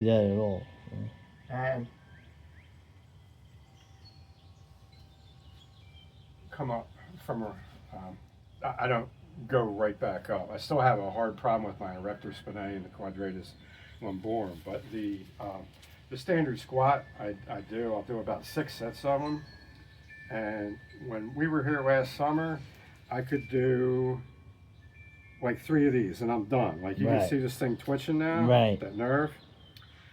that at all. and come up from a, I don't go right back up. I still have a hard problem with my erector spinae and the quadratus lumborum, but the standard squat I'll do about 6 sets of them. And when we were here last summer, I could do like 3 of these and I'm done. Like you can see this thing twitching now, that nerve.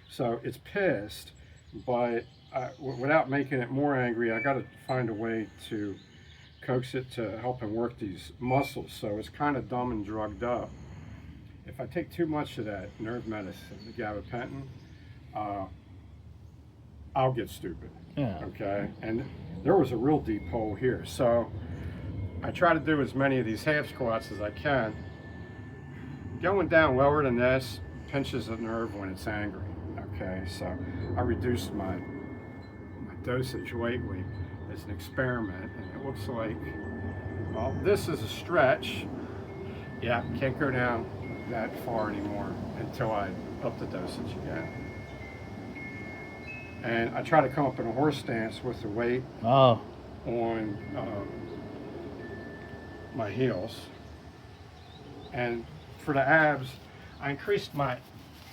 So it's pissed, but without making it more angry, I got to find a way to coax it to help him work these muscles. So it's kind of dumb and drugged up. If I take too much of that nerve medicine, the gabapentin, I'll get stupid. Yeah. Okay. And there was a real deep hole here. So I try to do as many of these half squats as I can. Going down lower than this pinches the nerve when it's angry. Okay. So I reduced my dosage lately as an experiment, and it looks like, well, this is a stretch. Yeah, can't go down that far anymore until I up the dosage again. And I try to come up in a horse stance with the weight on my heels. And for the abs, I increased my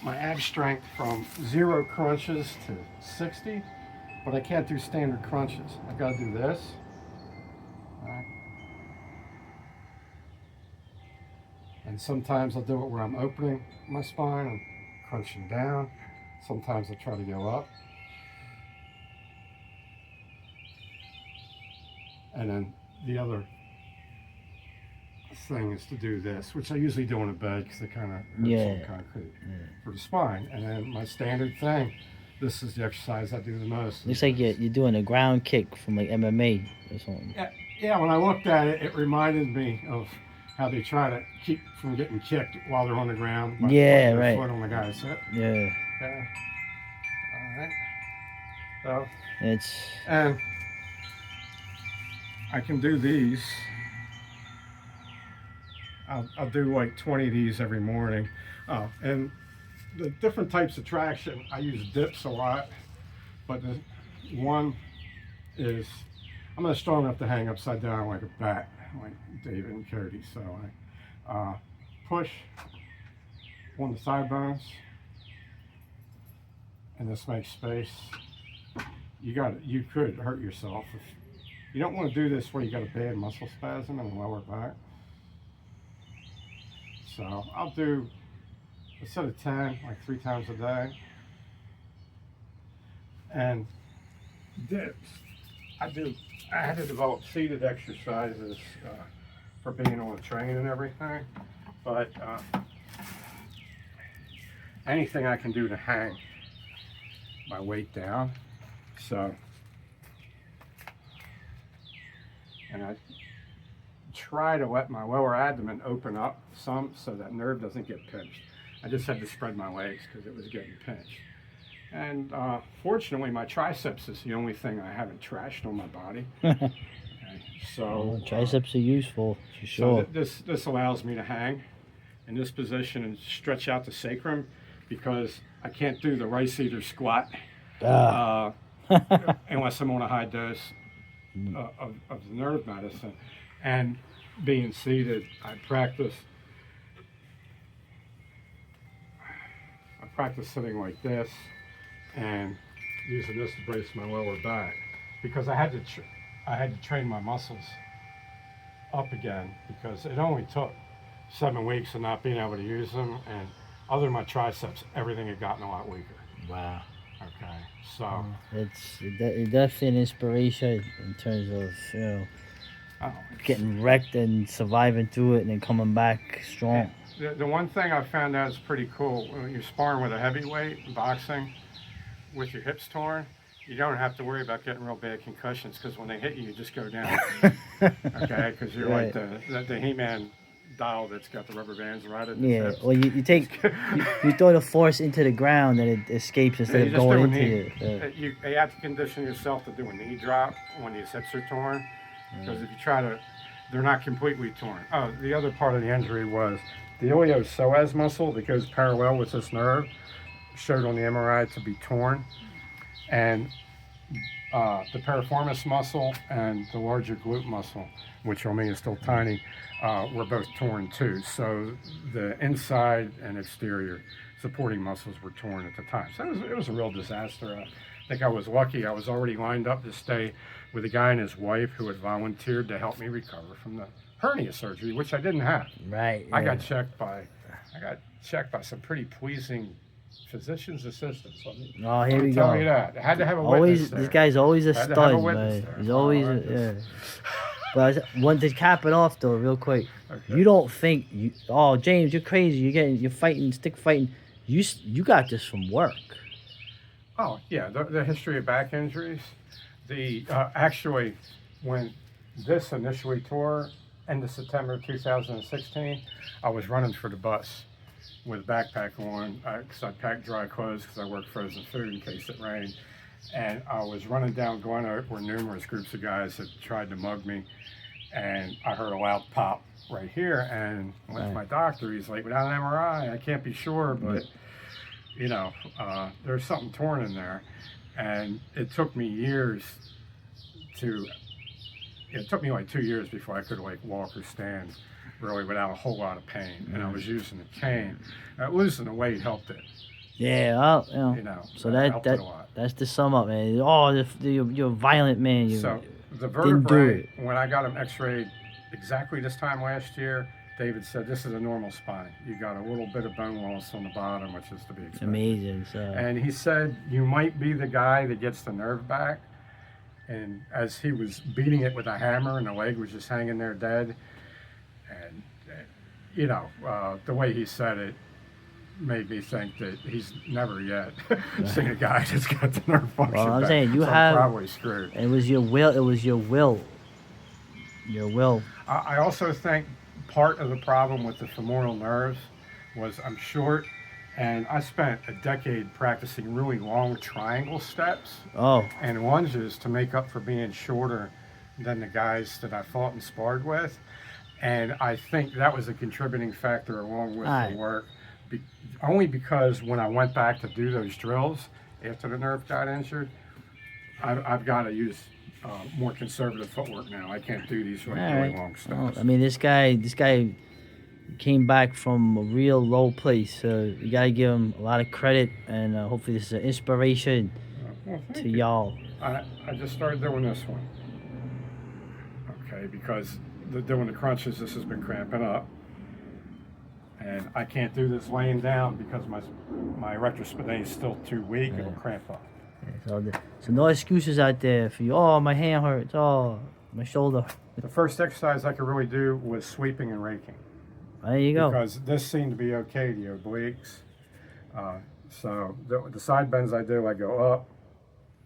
ab strength from 0 crunches to 60, but I can't do standard crunches. I gotta do this. All right. And sometimes I'll do it where I'm opening my spine, I'm crunching down. Sometimes I try to go up. And then the other thing is to do this, which I usually do in a bed because it kind of hurts on concrete for the spine. And then my standard thing, this is the exercise I do the most. Looks like you're doing a ground kick from like MMA or something. Yeah, when I looked at it, it reminded me of how they try to keep from getting kicked while they're on the ground. By putting their foot on the guy's hip. Yeah. Okay. All right. So and I can do these. I'll do like 20 of these every morning. And the different types of traction, I use dips a lot, but the one is, I'm not strong enough to hang upside down like a bat, like David and Cody. So I push on the thigh bones, and this makes space. You could hurt yourself if you don't want to do this where you got a bad muscle spasm in the lower back. So I'll do a set of 10, like 3 times a day. And dips, I had to develop seated exercises for being on a train and everything, but anything I can do to hang my weight down. So, and I try to let my lower abdomen open up some so that nerve doesn't get pinched. I just had to spread my legs because it was getting pinched. And fortunately, my triceps is the only thing I haven't trashed on my body. Okay, so triceps are useful for sure. So this allows me to hang in this position and stretch out the sacrum because I can't do the rice eater squat unless I'm on a high dose of the nerve medicine. And being seated, I practice sitting like this and using this to brace my lower back because I had to train my muscles up again because it only took 7 weeks of not being able to use them, and other than my triceps, everything had gotten a lot weaker. Wow. Okay, so it's definitely an inspiration in terms of getting wrecked and surviving through it and then coming back strong. The one thing I found out is pretty cool when you're sparring with a heavyweight in boxing with your hips torn, you don't have to worry about getting real bad concussions because when they hit you, you just go down. Okay, because you're like the He-Man doll that's got the rubber bands right at the hips. Well, you throw the force into the ground and it escapes instead of going into it. You have to condition yourself to do a knee drop when these hips are torn because if you try to, they're not completely torn. Oh, the other part of the injury was the iliopsoas muscle that goes parallel with this nerve showed on the MRI to be torn, and the piriformis muscle and the larger glute muscle, which on me is still tiny, were both torn too. So the inside and exterior supporting muscles were torn at the time. So it was a real disaster. I think I was lucky. I was already lined up to stay with a guy and his wife who had volunteered to help me recover from the hernia surgery, which I didn't have. Right. I yeah. got checked by some pretty pleasing physician's assistants. Oh, here we Tell go. you that. I had to have a Always, witness there. this guy's always a Had to have a stud, witness man. there. He's always, Alright, yeah. But one to cap it off though, real quick. Okay. You don't think oh, James, you're crazy. You're fighting, stick fighting. You got this from work. Oh yeah, the history of back injuries. The actually, when this initially tore, end of September 2016, I was running for the bus with a backpack on because I packed dry clothes because I worked frozen food in case it rained. And I was running down Glen Oak where numerous groups of guys had tried to mug me, and I heard a loud pop right here, and went to my doctor. He's like, without an MRI, I can't be sure, but you know, there's something torn in there. And it took me like 2 years before I could like walk or stand really without a whole lot of pain. And I was using the cane. Losing the weight helped it. Yeah, well, You know, so helped it a lot. that's the sum up, man. Oh, you're a violent man. So the didn't do vertebrae, it. when I got them x-rayed exactly this time last year, David said, this is a normal spine. You got a little bit of bone loss on the bottom, which is to be expected. Amazing. So. And he said, you might be the guy that gets the nerve back. And as he was beating it with a hammer and the leg was just hanging there dead, and you know, the way he said it made me think that he's never yet seen a guy that's got the nerve function Well, I'm back. saying So I'm probably screwed. It was your will. It was your will. Your will. I also think part of the problem with the femoral nerves was I'm short, and I spent a decade practicing really long triangle steps Oh. and lunges to make up for being shorter than the guys that I fought and sparred with. And I think that was a contributing factor along with the work. Only because when I went back to do those drills after the nerve got injured, I've got to use more conservative footwork now. I can't do these really long steps. Well, I mean, this guy came back from a real low place. So you gotta give him a lot of credit, and hopefully this is an inspiration to y'all. I just started doing this one. Okay, because doing the crunches, this has been cramping up. And I can't do this laying down because my erector spinae is still too weak. It'll cramp up. So no excuses out there for you. Oh, my hand hurts. Oh, my shoulder. The first exercise I could really do was sweeping and raking. There you go. Because this seemed to be okay, the obliques. So the side bends I do, I go up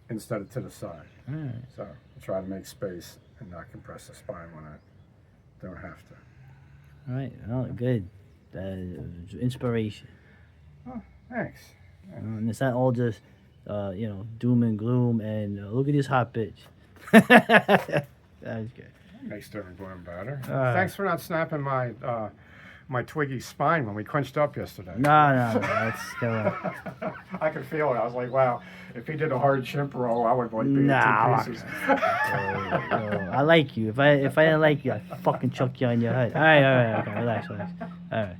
instead of to the side. Right. So I try to make space and not compress the spine when I don't have to. All right. Oh, good. Inspiration. Oh, thanks. And it's not all just, doom and gloom and look at this hot bitch. That was good. Makes doom and gloom better. Thanks for not snapping my twiggy spine when we crunched up yesterday. No, that's still. I could feel it. I was like, wow, if he did a hard chimp roll, I would like be in two pieces. I like you. If I didn't like you, I'd fucking chuck you on your head. All right, okay, relax. All right.